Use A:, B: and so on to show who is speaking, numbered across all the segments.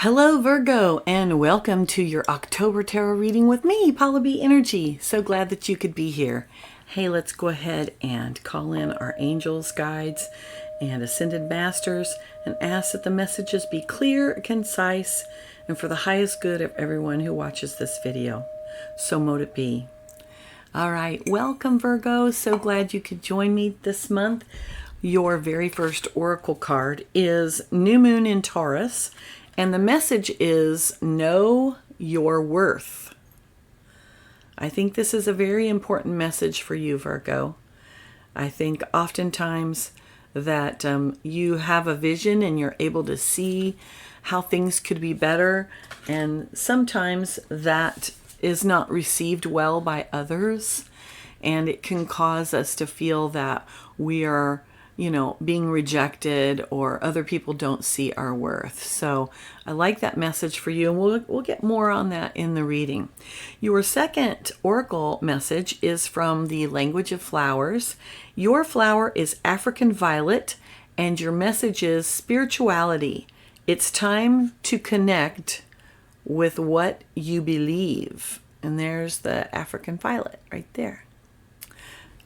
A: Hello, Virgo, and welcome to your October tarot reading with me, Paula B Energy. So glad that you could be here. Hey, let's go ahead and call in our angels, guides, and ascended masters and ask that the messages be clear, concise, and for the highest good of everyone who watches this video. So mote it be. All right, welcome, Virgo. So glad you could join me this month. Your very first oracle card is New Moon in Taurus. And the message is, know your worth. I think this is a very important message for you, Virgo. I think oftentimes that you have a vision and you're able to see how things could be better. And sometimes that is not received well by others. And it can cause us to feel that we are being rejected or other people don't see our worth. So I like that message for you, and we'll get more on that in the reading. Your second oracle message is from the language of flowers. Your flower is African violet, and your message is spirituality. It's time to connect with what you believe. And there's the African violet right there.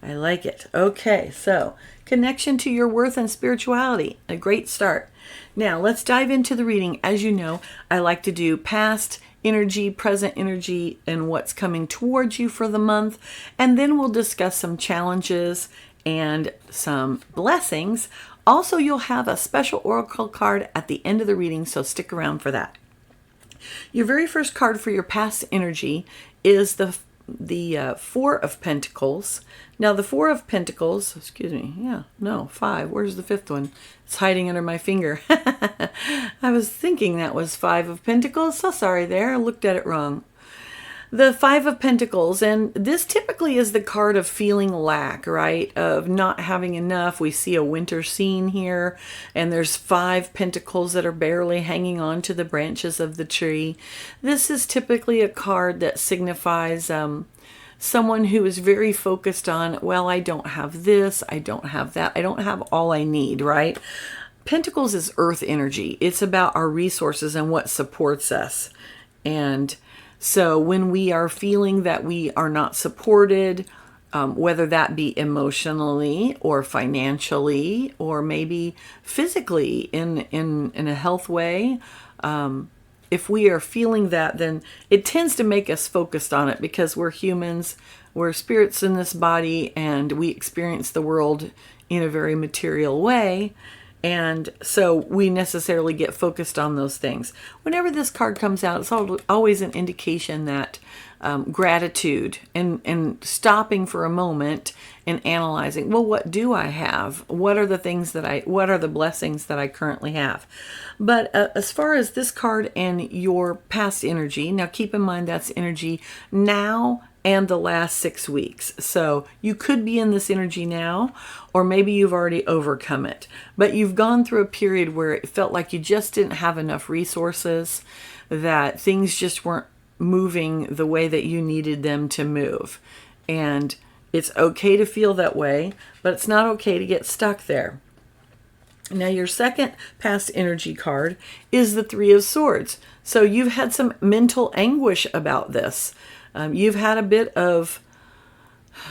A: I like it. Okay, so connection to your worth and spirituality. A great start. Now, let's dive into the reading. As you know, I like to do past energy, present energy, and what's coming towards you for the month. And then we'll discuss some challenges and some blessings. Also, you'll have a special oracle card at the end of the reading, so stick around for that. Your very first card for your past energy is the Four of Pentacles. Now the Four of Pentacles, five. Where's the fifth one? It's hiding under my finger. I was thinking that was Five of Pentacles. So sorry there. I looked at it wrong. The Five of Pentacles, and this typically is the card of feeling lack, right? Of not having enough. We see a winter scene here, and there's 5 pentacles that are barely hanging on to the branches of the tree. This is typically a card that signifies someone who is very focused on, well, I don't have this, I don't have that, I don't have all I need, right? Pentacles is earth energy. It's about our resources and what supports us. And so when we are feeling that we are not supported, whether that be emotionally or financially or maybe physically in a health way, if we are feeling that, then it tends to make us focused on it because we're humans, we're spirits in this body, and we experience the world in a very material way. And so we necessarily get focused on those things. Whenever this card comes out, it's always an indication that gratitude and stopping for a moment and analyzing, well, what do I have? What are the blessings that I currently have? But as far as this card and your past energy, now keep in mind that's energy now and the last 6 weeks. So you could be in this energy now, or maybe you've already overcome it. But you've gone through a period where it felt like you just didn't have enough resources, that things just weren't moving the way that you needed them to move. And it's okay to feel that way, but it's not okay to get stuck there. Now, your second past energy card is the Three of Swords. So you've had some mental anguish about this. You've had a bit of,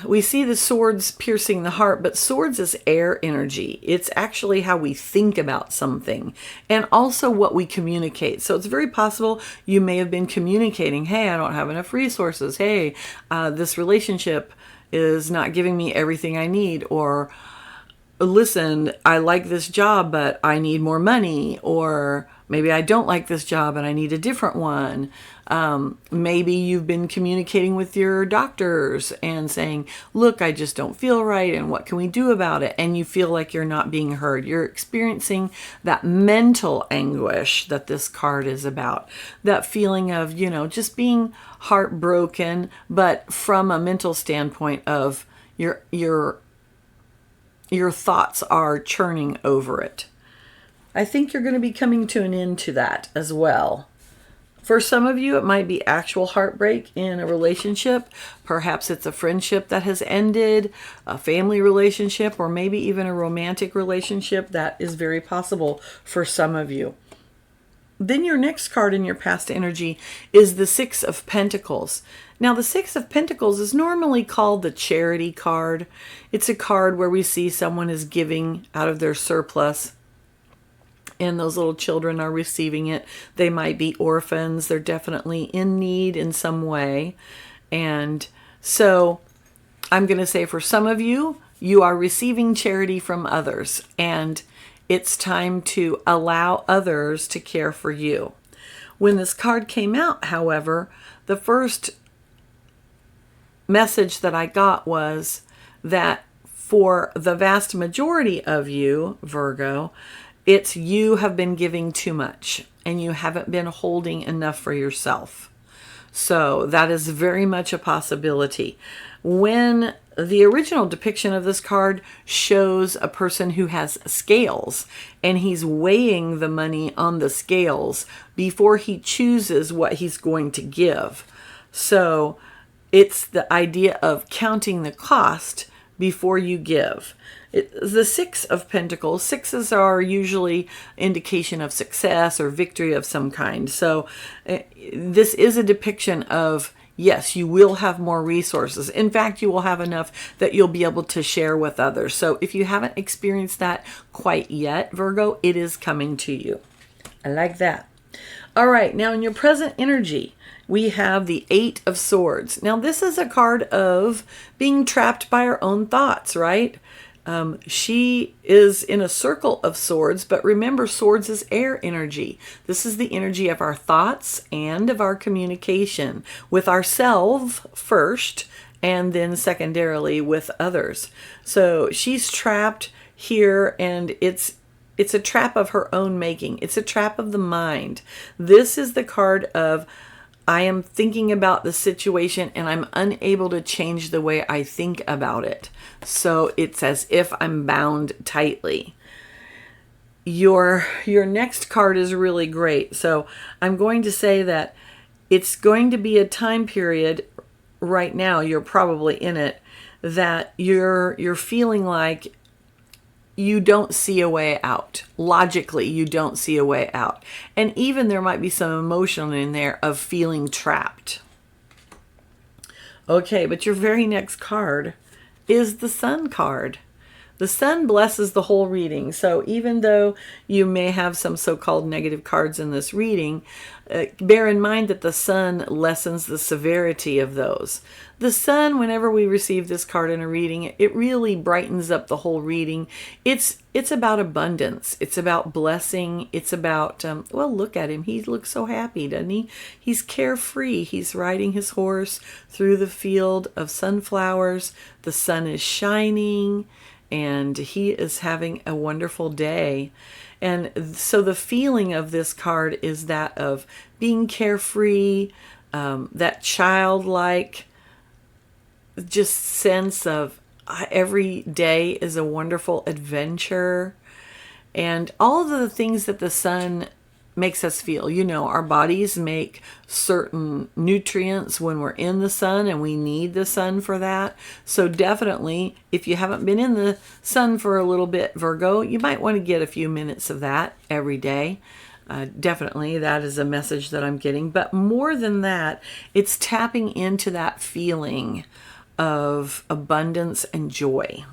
A: we see the swords piercing the heart, but swords is air energy. It's actually how we think about something and also what we communicate. So it's very possible you may have been communicating, hey, I don't have enough resources. Hey, this relationship is not giving me everything I need. Or, listen, I like this job, but I need more money. Or maybe I don't like this job and I need a different one. Maybe you've been communicating with your doctors and saying, look, I just don't feel right, and what can we do about it? And you feel like you're not being heard. You're experiencing that mental anguish that this card is about. That feeling of, just being heartbroken, but from a mental standpoint of your thoughts are churning over it. I think you're going to be coming to an end to that as well. For some of you, it might be actual heartbreak in a relationship. Perhaps it's a friendship that has ended, a family relationship, or maybe even a romantic relationship. That is very possible for some of you. then your next card in your past energy is the Six of Pentacles. Now, the Six of Pentacles is normally called the charity card. It's a card where we see someone is giving out of their surplus, and those little children are receiving it. They might be orphans. They're definitely in need in some way. And so I'm going to say for some of you, you are receiving charity from others, and it's time to allow others to care for you. When this card came out, however, the first message that I got was that for the vast majority of you, Virgo, it's you have been giving too much and you haven't been holding enough for yourself. So that is very much a possibility. When the original depiction of this card shows a person who has scales and he's weighing the money on the scales before he chooses what he's going to give. So it's the idea of counting the cost before you give. The Six of Pentacles, sixes are usually indication of success or victory of some kind. So this is a depiction of, yes, you will have more resources. In fact, you will have enough that you'll be able to share with others. So if you haven't experienced that quite yet, Virgo, it is coming to you. I like that. All right, now in your present energy, we have the Eight of Swords. Now, this is a card of being trapped by our own thoughts, right? She is in a circle of swords, but remember, swords is air energy. This is the energy of our thoughts and of our communication with ourselves first, and then secondarily with others. So she's trapped here, and it's a trap of her own making. It's a trap of the mind. This is the card of, I am thinking about the situation and I'm unable to change the way I think about it. So it's as if I'm bound tightly. Your next card is really great. So I'm going to say that it's going to be a time period right now, you're probably in it, that you're feeling like you don't see a way out. Logically, you don't see a way out. And even there might be some emotion in there of feeling trapped. Okay, but your very next card is the Sun card. The Sun blesses the whole reading. So even though you may have some so-called negative cards in this reading, bear in mind that the Sun lessens the severity of those. The Sun, whenever we receive this card in a reading, it really brightens up the whole reading. It's about abundance. It's about blessing. It's about, well, look at him. He looks so happy, doesn't he? He's carefree. He's riding his horse through the field of sunflowers. The sun is shining, and he is having a wonderful day. And so the feeling of this card is that of being carefree, that childlike just sense of every day is a wonderful adventure, and all of the things that the sun makes us feel. You know, our bodies make certain nutrients when we're in the sun, and we need the sun for that. So definitely, if you haven't been in the sun for a little bit, Virgo, you might want to get a few minutes of that every day. Definitely, that is a message that I'm getting. But more than that, it's tapping into that feeling of abundance and joy.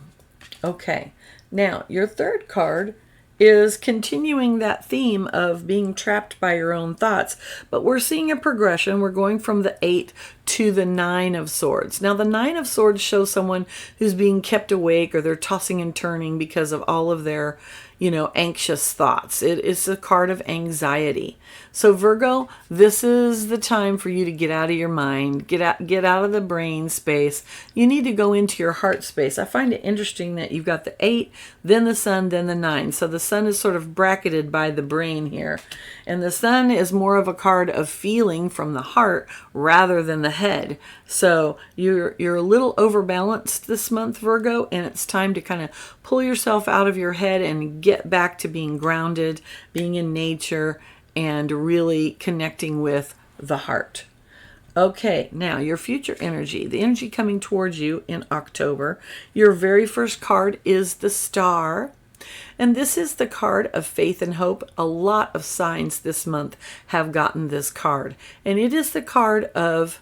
A: Okay, now your third card is continuing that theme of being trapped by your own thoughts, but we're seeing a progression. We're going from the 8 to the 9 of Swords. Now the 9 of Swords shows someone who's being kept awake, or they're tossing and turning because of all of their, anxious thoughts. It is a card of anxiety. So Virgo, this is the time for you to get out of your mind, get out of the brain space. You need to go into your heart space. I find it interesting that you've got the 8, then the sun, then the 9. So the sun is sort of bracketed by the brain here. And the sun is more of a card of feeling from the heart rather than the head. So you're a little overbalanced this month, Virgo, and it's time to kind of pull yourself out of your head and get back to being grounded, being in nature, and really connecting with the heart. Okay, now your future energy, the energy coming towards you in October. Your very first card is the Star. And this is the card of faith and hope. A lot of signs this month have gotten this card. And it is the card of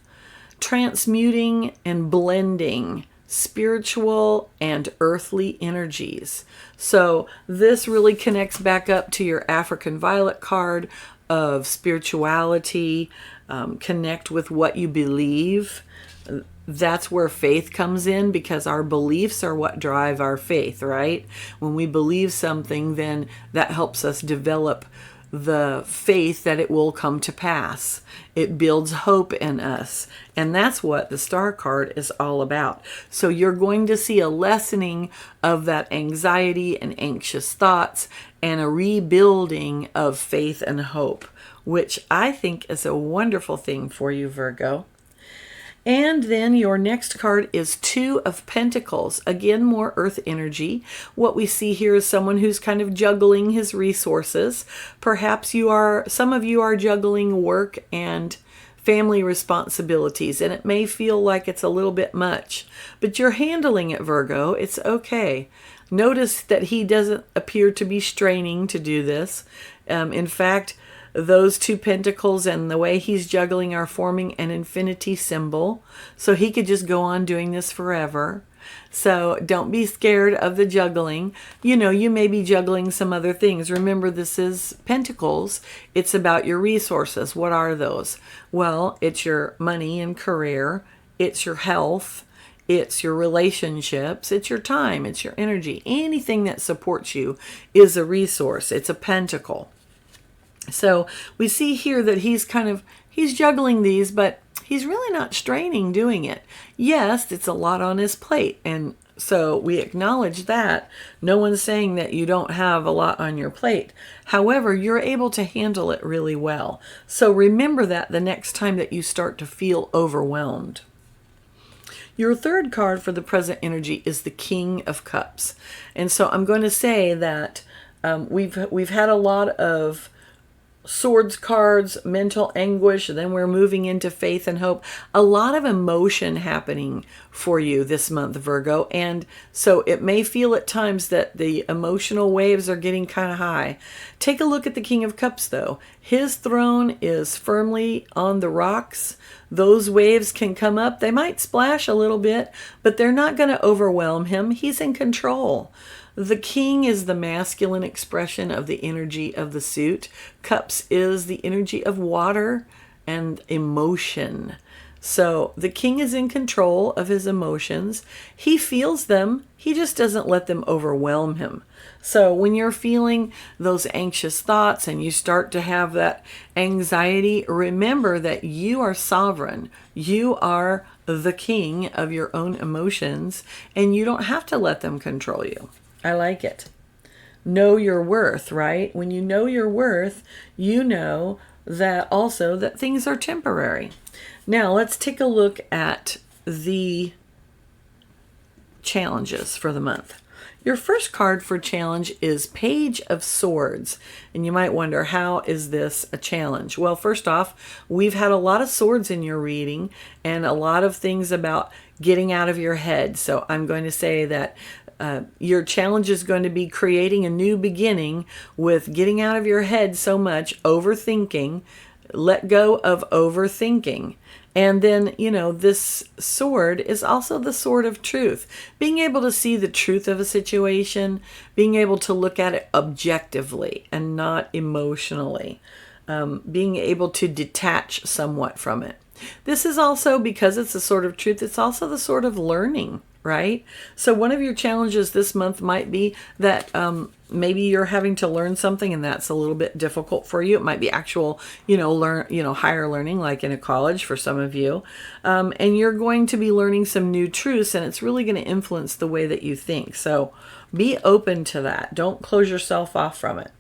A: transmuting and blending spiritual and earthly energies. So this really connects back up to your African Violet card of spirituality, connect with what you believe. That's where faith comes in, because our beliefs are what drive our faith, right? When we believe something, then that helps us develop the faith that it will come to pass. It builds hope in us. And that's what the Star card is all about. So you're going to see a lessening of that anxiety and anxious thoughts and a rebuilding of faith and hope, which I think is a wonderful thing for you, Virgo. And then your next card is Two of Pentacles. Again, more earth energy. What we see here is someone who's kind of juggling his resources. Perhaps some of you are juggling work and family responsibilities, and it may feel like it's a little bit much, but you're handling it, Virgo. It's okay. Notice that he doesn't appear to be straining to do this. In fact, those two pentacles and the way he's juggling are forming an infinity symbol. So he could just go on doing this forever. So don't be scared of the juggling. You may be juggling some other things. Remember, this is Pentacles. It's about your resources. What are those? Well, it's your money and career. It's your health. It's your relationships. It's your time. It's your energy. Anything that supports you is a resource. It's a pentacle. So we see here that he's juggling these, but he's really not straining doing it. Yes, it's a lot on his plate. And so we acknowledge that. No one's saying that you don't have a lot on your plate. However, you're able to handle it really well. So remember that the next time that you start to feel overwhelmed. Your third card for the present energy is the King of Cups. And so I'm going to say that we've had a lot of Swords cards, mental anguish, and then we're moving into faith and hope. A lot of emotion happening for you this month, Virgo. And so it may feel at times that the emotional waves are getting kind of high. Take a look at the King of Cups, though. His throne is firmly on the rocks. Those waves can come up. They might splash a little bit, but they're not going to overwhelm him. He's in control. The king is the masculine expression of the energy of the suit. Cups is the energy of water and emotion. So the king is in control of his emotions. He feels them. He just doesn't let them overwhelm him. So when you're feeling those anxious thoughts and you start to have that anxiety, remember that you are sovereign. You are the king of your own emotions, and you don't have to let them control you. I like it. Know your worth, right? When you know your worth, you know that also that things are temporary. Now let's take a look at the challenges for the month. Your first card for challenge is Page of Swords. And you might wonder, how is this a challenge? Well, first off, we've had a lot of swords in your reading and a lot of things about getting out of your head. So I'm going to say that your challenge is going to be creating a new beginning with getting out of your head so much, overthinking. Let go of overthinking. And then, this sword is also the sword of truth. Being able to see the truth of a situation, being able to look at it objectively and not emotionally, being able to detach somewhat from it. This is also, because it's the sword of truth, it's also the sword of learning, right? So one of your challenges this month might be that maybe you're having to learn something and that's a little bit difficult for you. It might be actual, higher learning, like in a college for some of you. And you're going to be learning some new truths, and it's really going to influence the way that you think. So be open to that. Don't close yourself off from it.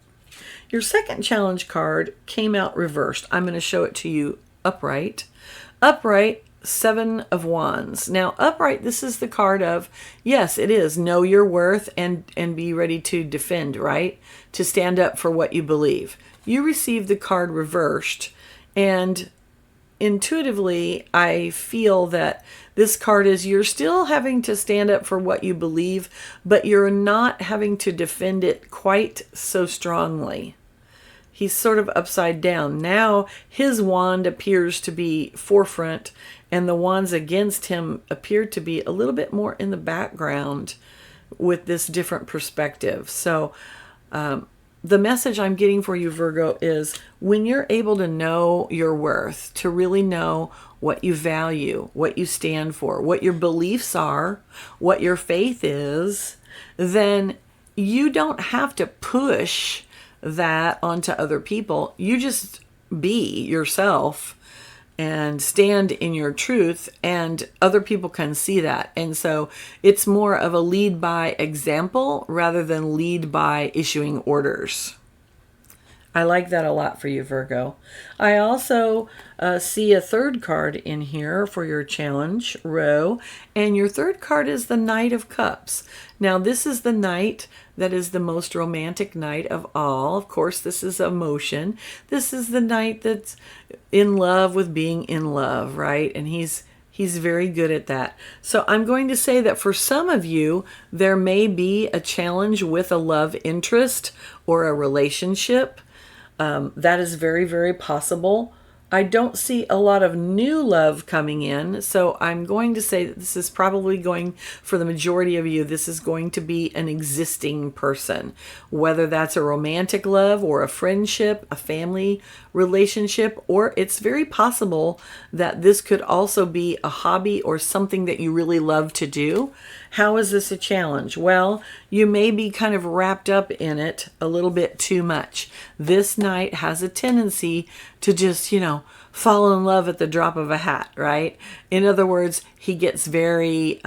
A: Your second challenge card came out reversed. I'm going to show it to you upright. Upright, Seven of Wands. Now, upright, this is the card of, yes, it is, know your worth and be ready to defend, right? To stand up for what you believe. You received the card reversed, and intuitively, I feel that this card is you're still having to stand up for what you believe, but you're not having to defend it quite so strongly. He's sort of upside down. Now his wand appears to be forefront, and the wands against him appear to be a little bit more in the background with this different perspective. So the message I'm getting for you, Virgo, is when you're able to know your worth, to really know what you value, what you stand for, what your beliefs are, what your faith is, then you don't have to push that onto other people. You just be yourself and stand in your truth, and other people can see that. And so it's more of a lead by example rather than lead by issuing orders. I like that a lot for you, Virgo. I also see a third card in here for your challenge row, and your third card is the Knight of Cups. Now, this is the knight that is the most romantic knight of all. Of course, this is emotion. This is the knight that's in love with being in love, right? And he's very good at that. So I'm going to say that for some of you, there may be a challenge with a love interest or a relationship. That is very, very possible. I don't see a lot of new love coming in, so I'm going to say that this is probably going, for the majority of you, this is going to be an existing person. Whether that's a romantic love or a friendship, a family relationship, or it's very possible that this could also be a hobby or something that you really love to do. How is this a challenge? Well, you may be kind of wrapped up in it a little bit too much. This knight has a tendency to just, fall in love at the drop of a hat, right? In other words, he gets very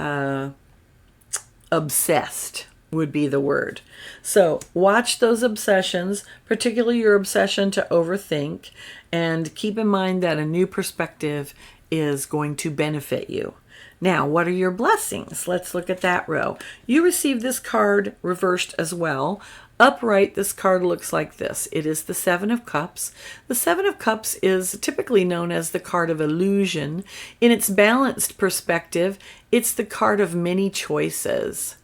A: obsessed would be the word. So watch those obsessions, particularly your obsession to overthink, and keep in mind that a new perspective is going to benefit you. Now, what are your blessings? Let's look at that row. You received this card reversed as well. Upright, this card looks like this. It is the Seven of Cups. The Seven of Cups is typically known as the card of illusion. In its balanced perspective, it's the card of many choices.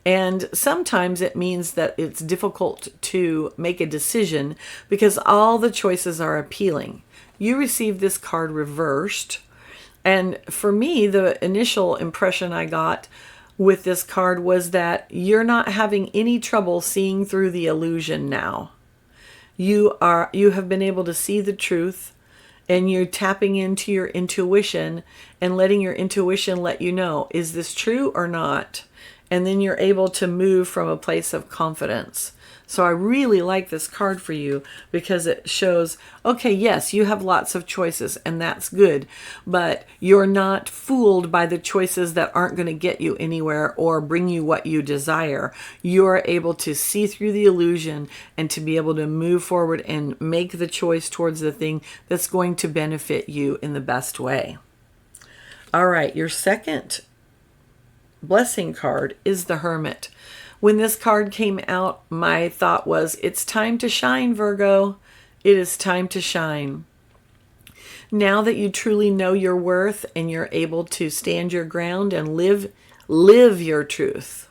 A: And sometimes it means that it's difficult to make a decision because all the choices are appealing. You received this card reversed. And for me, the initial impression I got with this card was that you're not having any trouble seeing through the illusion now. You have been able to see the truth, and you're tapping into your intuition and letting your intuition let you know, is this true or not? And then you're able to move from a place of confidence. So I really like this card for you because it shows, okay, yes, you have lots of choices and that's good, but you're not fooled by the choices that aren't going to get you anywhere or bring you what you desire. You're able to see through the illusion and to be able to move forward and make the choice towards the thing that's going to benefit you in the best way. All right, your second blessing card is the Hermit. When this card came out, my thought was, it's time to shine, Virgo. It is time to shine. Now that you truly know your worth and you're able to stand your ground and live your truth,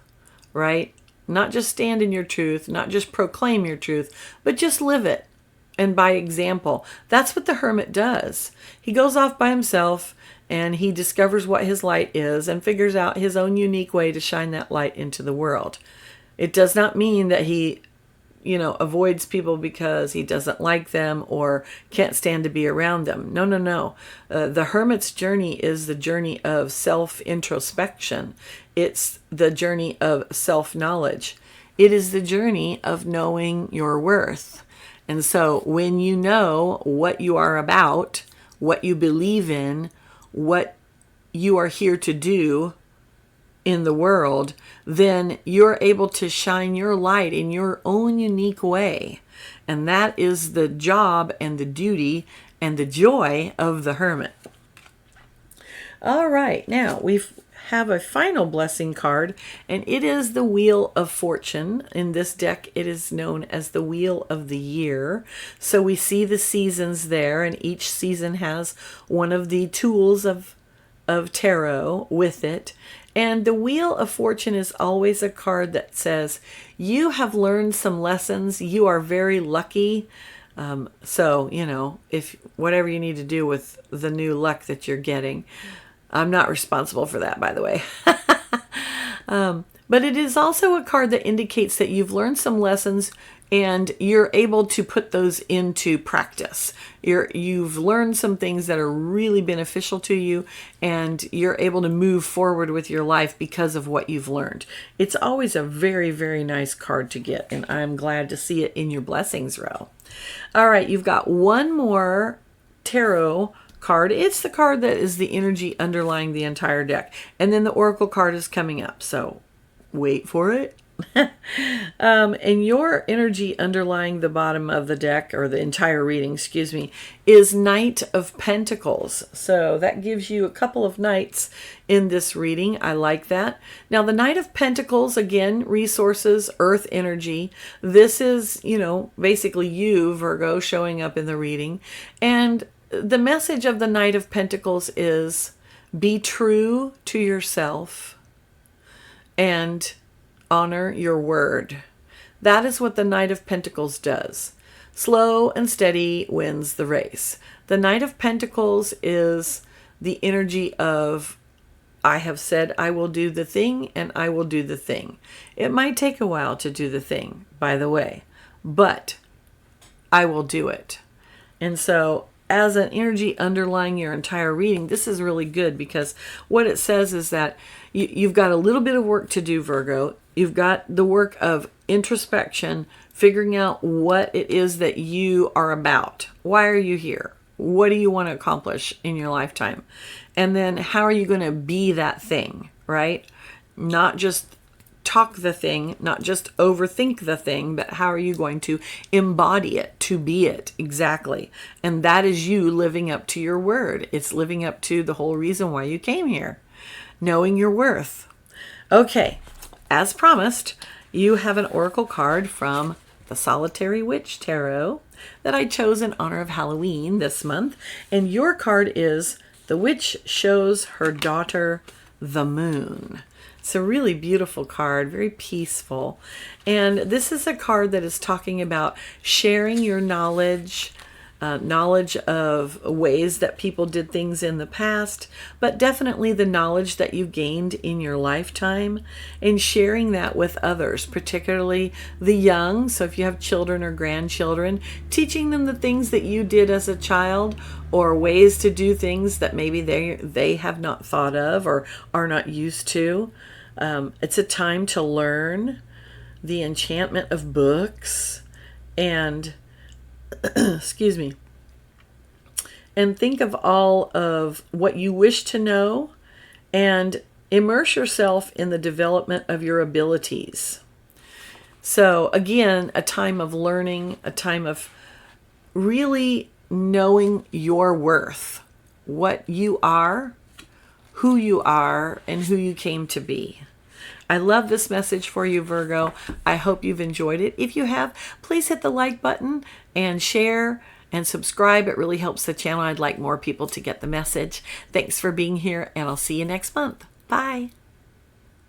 A: right? Not just stand in your truth, not just proclaim your truth, but just live it. And by example, that's what the Hermit does. He goes off by himself and he discovers what his light is and figures out his own unique way to shine that light into the world. It does not mean that he, avoids people because he doesn't like them or can't stand to be around them. No. The Hermit's journey is the journey of self-introspection. It's the journey of self-knowledge. It is the journey of knowing your worth. And so when you know what you are about, what you believe in, what you are here to do in the world, then you're able to shine your light in your own unique way. And that is the job and the duty and the joy of the Hermit. All right, now we've have a final blessing card, and it is the Wheel of Fortune. In this deck, it is known as the Wheel of the Year. So we see the seasons there, and each season has one of the tools of tarot with it. And the Wheel of Fortune is always a card that says, you have learned some lessons. You are very lucky. So, if whatever you need to do with the new luck that you're getting, I'm not responsible for that, by the way. But it is also a card that indicates that you've learned some lessons and you're able to put those into practice. You've learned some things that are really beneficial to you, and you're able to move forward with your life because of what you've learned. It's always a very, very nice card to get, and I'm glad to see it in your blessings row. All right, you've got one more tarot card. It's the card that is the energy underlying the entire deck. And then the oracle card is coming up, so wait for it. And your energy underlying the bottom of the deck, or the entire reading, excuse me, is Knight of Pentacles. So that gives you a couple of knights in this reading. I like that. Now, the Knight of Pentacles, again, resources, earth energy. This is, basically you, Virgo, showing up in the reading. And the message of the Knight of Pentacles is be true to yourself and honor your word. That is what the Knight of Pentacles does. Slow and steady wins the race. The Knight of Pentacles is the energy of, I have said I will do the thing, and I will do the thing. It might take a while to do the thing, by the way, but I will do it. And so, as an energy underlying your entire reading, this is really good, because what it says is that you've got a little bit of work to do, Virgo. You've got the work of introspection, figuring out what it is that you are about. Why are you here? What do you want to accomplish in your lifetime? And then how are you going to be that thing, right? Not just talk the thing, not just overthink the thing, but how are you going to embody it, to be it exactly? And that is you living up to your word. It's living up to the whole reason why you came here, knowing your worth. Okay, as promised, you have an oracle card from the Solitary Witch Tarot that I chose in honor of Halloween this month. And your card is The Witch Shows Her Daughter the Moon. It's a really beautiful card, very peaceful. And this is a card that is talking about sharing your knowledge, knowledge of ways that people did things in the past, but definitely the knowledge that you gained in your lifetime, and sharing that with others, particularly the young. So if you have children or grandchildren, teaching them the things that you did as a child, or ways to do things that maybe they have not thought of or are not used to. It's a time to learn the enchantment of books and excuse me, and think of all of what you wish to know and immerse yourself in the development of your abilities. So again, a time of learning, a time of really knowing your worth, what you are, who you are, and who you came to be. I love this message for you, Virgo. I hope you've enjoyed it. If you have, please hit the like button and share and subscribe. It really helps the channel. I'd like more people to get the message. Thanks for being here, and I'll see you next month. Bye.